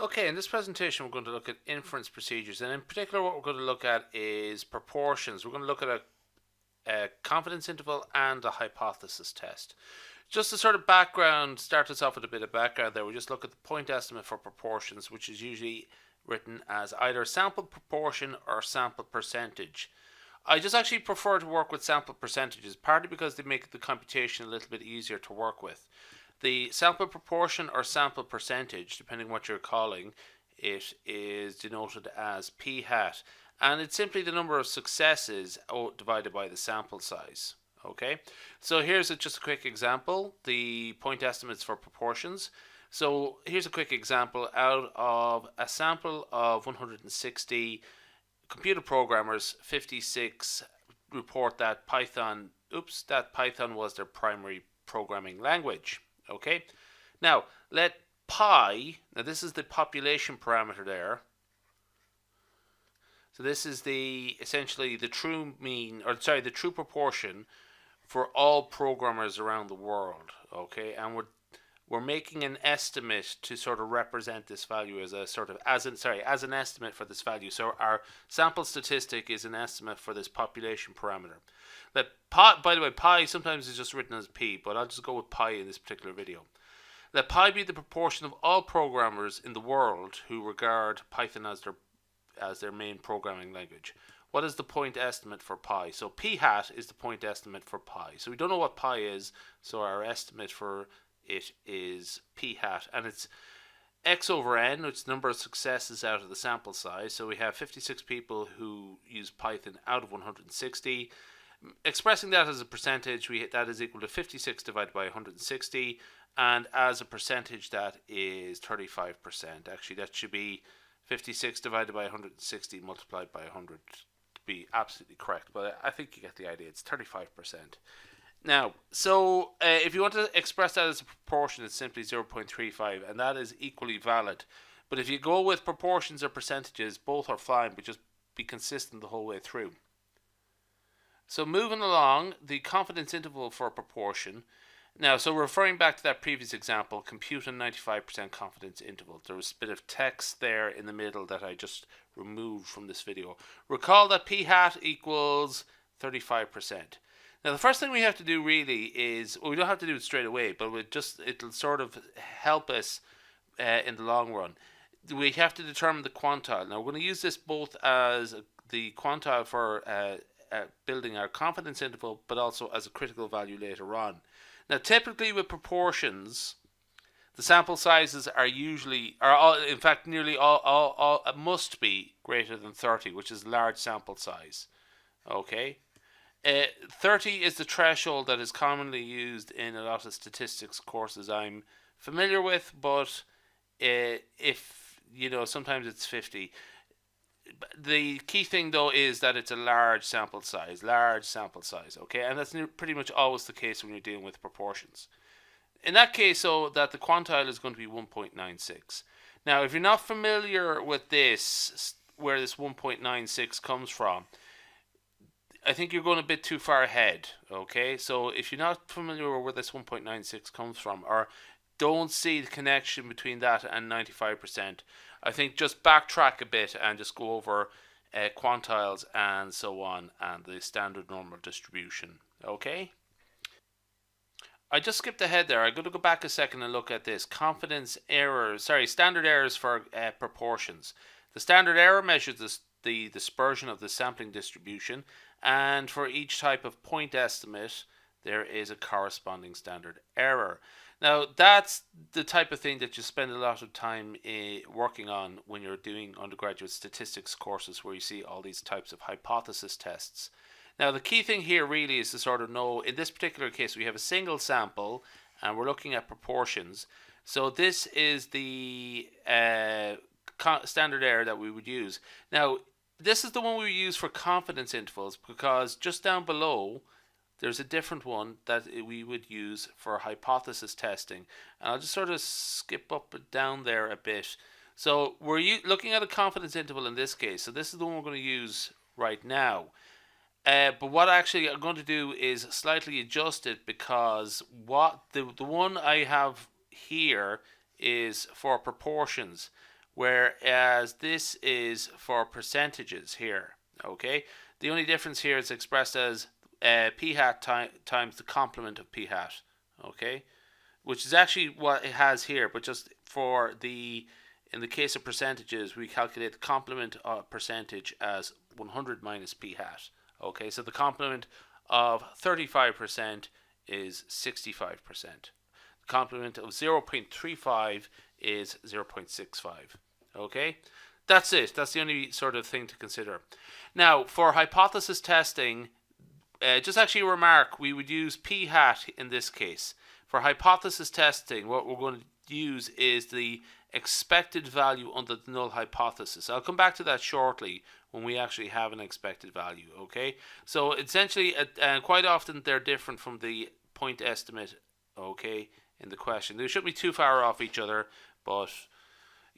Okay, in this presentation we're going to look at inference procedures, and in particular what we're going to look at is proportions. We're going to look at a confidence interval and a hypothesis test. Just a sort of background, start us off with a bit of background there. We just look at the point estimate for proportions, which is usually written as either sample proportion or sample percentage. I just actually prefer to work with sample percentages, partly because they make the computation a little bit easier to work with. The sample proportion or sample percentage, depending what you're calling it, is denoted as p hat, and it's simply the number of successes divided by the sample size. Okay, so here's just a quick example, the point estimates for proportions. So here's a quick example. Out of a sample of 160 computer programmers, 56 report that Python was their primary programming language. Okay, now let pi, now this is the population parameter there. So this is essentially the true mean, or sorry, the true proportion for all programmers around the world. Okay, and we're making an estimate to sort of represent this value as as an estimate for this value. So our sample statistic is an estimate for this population parameter. Let pi, by the way, pi sometimes is just written as p, but I'll just go with pi in this particular video. Let pi be the proportion of all programmers in the world who regard Python as their main programming language. What is the point estimate for pi? So p hat is the point estimate for pi. So we don't know what pi is, so our estimate for it is p hat, and it's x over n, which is the number of successes out of the sample size. So we have 56 people who use Python out of 160. Expressing that as a percentage, that is equal to 56 divided by 160, and as a percentage that is 35%. Actually, that should be 56 divided by 160 multiplied by 100 to be absolutely correct, but I think you get the idea. It's 35%. Now, so if you want to express that as a proportion, it's simply 0.35, and that is equally valid. But if you go with proportions or percentages, both are fine, but just be consistent the whole way through. So moving along, the confidence interval for a proportion. Now, so referring back to that previous example, compute a 95% confidence interval. There was a bit of text there in the middle that I just removed from this video. Recall that p hat equals 35%. Now, the first thing we have to do really is, well, we don't have to do it straight away, but it'll sort of help us in the long run. We have to determine the quantile. Now, we're going to use this both as the quantile for building our confidence interval, but also as a critical value later on. Now, typically with proportions, the sample sizes are in fact, nearly all must be greater than 30, which is large sample size. Okay. 30 is the threshold that is commonly used in a lot of statistics courses I'm familiar with, but if sometimes it's 50. The key thing though is that it's a large sample size, okay, and that's pretty much always the case when you're dealing with proportions. In that case, so that the quantile is going to be 1.96. Now, if you're not familiar with this, where this 1.96 comes from, I think you're going a bit too far ahead, okay? So if you're not familiar with where this 1.96 comes from, or don't see the connection between that and 95%, I think just backtrack a bit and just go over quantiles and so on, and the standard normal distribution, okay? I just skipped ahead there. I'm going to go back a second and look at this. Standard errors for proportions. The standard error measures the dispersion of the sampling distribution, and for each type of point estimate there is a corresponding standard error. Now, that's the type of thing that you spend a lot of time working on when you're doing undergraduate statistics courses, where you see all these types of hypothesis tests. Now, the key thing here really is to sort of know, in this particular case, we have a single sample and we're looking at proportions. So this is the standard error that we would use. Now, this is the one we use for confidence intervals, because just down below there's a different one that we would use for hypothesis testing, and I'll just sort of skip up and down there a bit. So we're looking at a confidence interval in this case, so this is the one we're going to use right now. But what actually I'm going to do is slightly adjust it, because what the one I have here is for proportions, whereas this is for percentages here. Okay, the only difference here is expressed as p hat times the complement of p hat. Okay, which is actually what it has here, but just for in the case of percentages, we calculate the complement of percentage as 100 minus p hat. Okay, so the complement of 35% is 65%. The complement of 0.35 is 0.65. Okay, that's it. That's the only sort of thing to consider. Now, for hypothesis testing, just actually a remark, we would use p hat in this case. For hypothesis testing, what we're going to use is the expected value under the null hypothesis. I'll come back to that shortly when we actually have an expected value. Okay, so essentially, quite often they're different from the point estimate. Okay, in the question, they shouldn't be too far off each other, but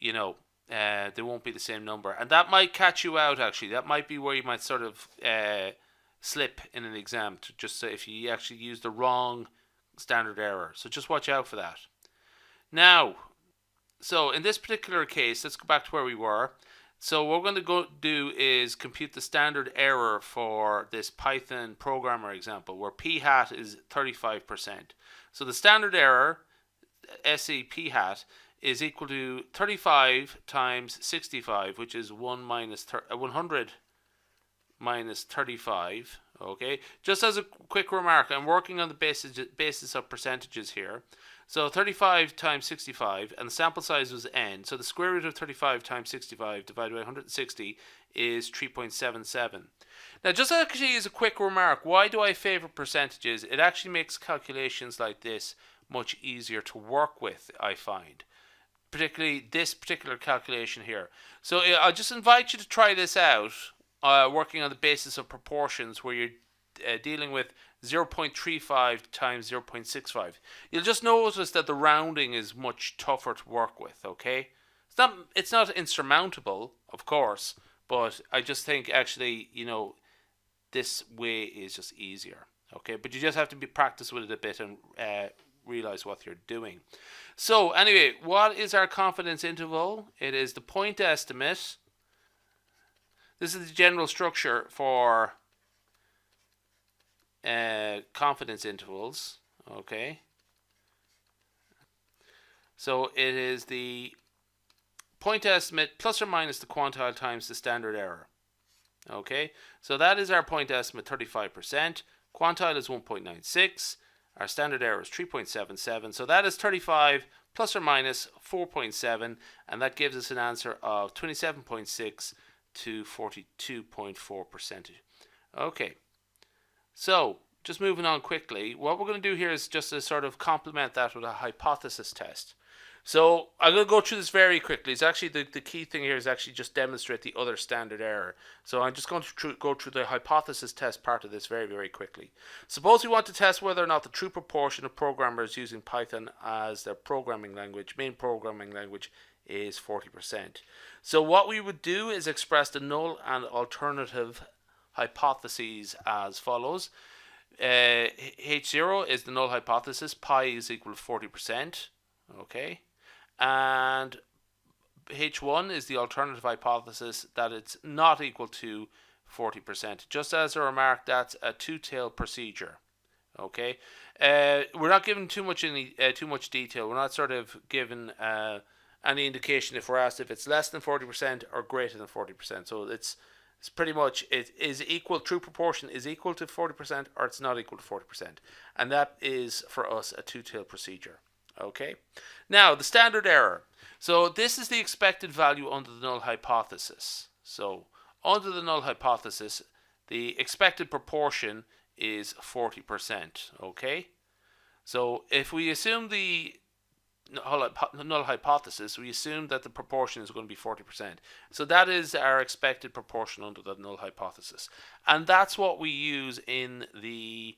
they won't be the same number, and that might catch you out. Actually, that might be where you might sort of slip in an exam, to just say if you actually use the wrong standard error. So just watch out for that. Now, so in this particular case, let's go back to where we were. So what we're going to go do is compute the standard error for this Python programmer example, where p hat is 35%. So the standard error, SE p hat, is equal to 35 times 65, which is 100 minus 35. Okay, just as a quick remark, I'm working on the basis of percentages here. So 35 times 65, and the sample size was n. So the square root of 35 times 65 divided by 160 is 3.77. Now, just actually as a quick remark, why do I favor percentages? It actually makes calculations like this much easier to work with, I find. Particularly this particular calculation here. So I'll just invite you to try this out, working on the basis of proportions, where you're dealing with 0.35 times 0.65. You'll just notice that the rounding is much tougher to work with. Okay, it's not insurmountable, of course, but I just think actually this way is just easier. Okay, but you just have to practice with it a bit and realize what you're doing. So anyway, what is our confidence interval? It is the point estimate. This is the general structure for confidence intervals. Okay, so it is the point estimate plus or minus the quantile times the standard error. Okay, so that is our point estimate, 35%. Quantile is 1.96. Our standard error is 3.77. So that is 35 plus or minus 4.7, and that gives us an answer of 27.6 to 42.4%. Okay, so just moving on quickly, what we're going to do here is just to sort of complement that with a hypothesis test. So I'm going to go through this very quickly. It's actually the key thing here is actually just demonstrate the other standard error. So I'm just going to go through the hypothesis test part of this very, very quickly. Suppose we want to test whether or not the true proportion of programmers using Python as their main programming language, is 40%. So what we would do is express the null and alternative hypotheses as follows. H0 is the null hypothesis. Pi is equal to 40%. Okay. And H1 is the alternative hypothesis, that it's not equal to 40%. Just as a remark, that's a two-tailed procedure. Okay. We're not given too much detail. We're not sort of given any indication if we're asked if it's less than 40% or greater than 40%. So it's pretty much, it is equal, true proportion is equal to 40% or it's not equal to 40%. And that is for us a two-tailed procedure. Okay, now the standard error. So this is the expected value under the null hypothesis. So under the null hypothesis, the expected proportion is 40%. Okay, so if we assume the null hypothesis, we assume that the proportion is going to be 40%. So that is our expected proportion under the null hypothesis, and that's what we use in the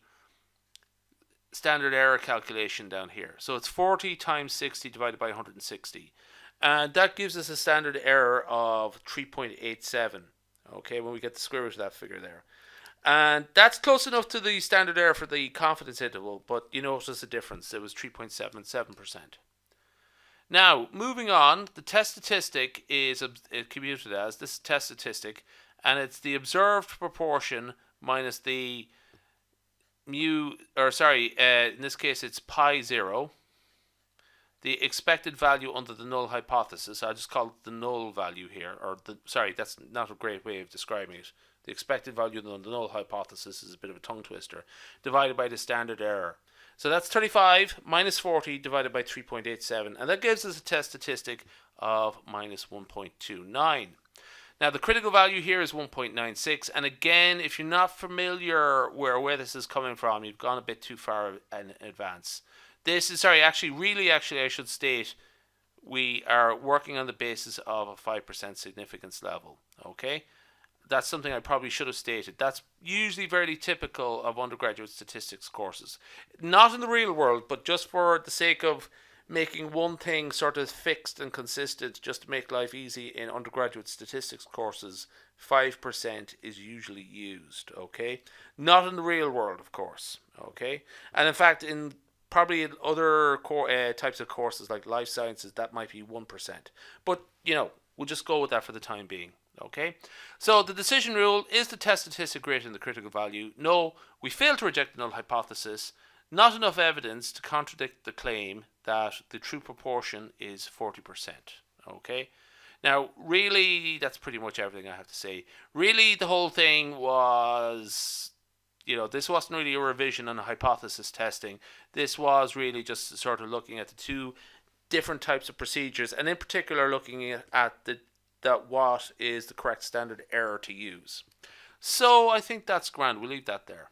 standard error calculation down here. So it's 40 times 60 divided by 160, and that gives us a standard error of 3.87. Okay, when we get the square root of that figure there, and that's close enough to the standard error for the confidence interval, but you notice the difference. It was 3.77%. Now, moving on, the test statistic is computed as this test statistic, and it's the observed proportion minus the mu, or sorry, in this case it's pi 0, the expected value under the null hypothesis. I just call it the null value here, or sorry, that's not a great way of describing it. The expected value under the null hypothesis is a bit of a tongue twister, divided by the standard error. So that's 35 minus 40 divided by 3.87, and that gives us a test statistic of minus 1.29. Now, the critical value here is 1.96, and again, if you're not familiar where this is coming from, you've gone a bit too far in advance. This is, sorry, actually, I should state, we are working on the basis of a 5% significance level, okay? That's something I probably should have stated. That's usually very typical of undergraduate statistics courses. Not in the real world, but just for the sake of making one thing sort of fixed and consistent, just to make life easy in undergraduate statistics courses, 5% is usually used, okay? Not in the real world, of course, okay? And in fact, probably in other types of courses like life sciences, that might be 1%. But, we'll just go with that for the time being. Okay, so the decision rule: is the test statistic greater than the critical value? No, we fail to reject the null hypothesis. Not enough evidence to contradict the claim that the true proportion is 40%. Okay, now really that's pretty much everything I have to say. Really, the whole thing was, this wasn't really a revision on the hypothesis testing. This was really just sort of looking at the two different types of procedures, and in particular looking at what is the correct standard error to use. So I think that's grand. We'll leave that there.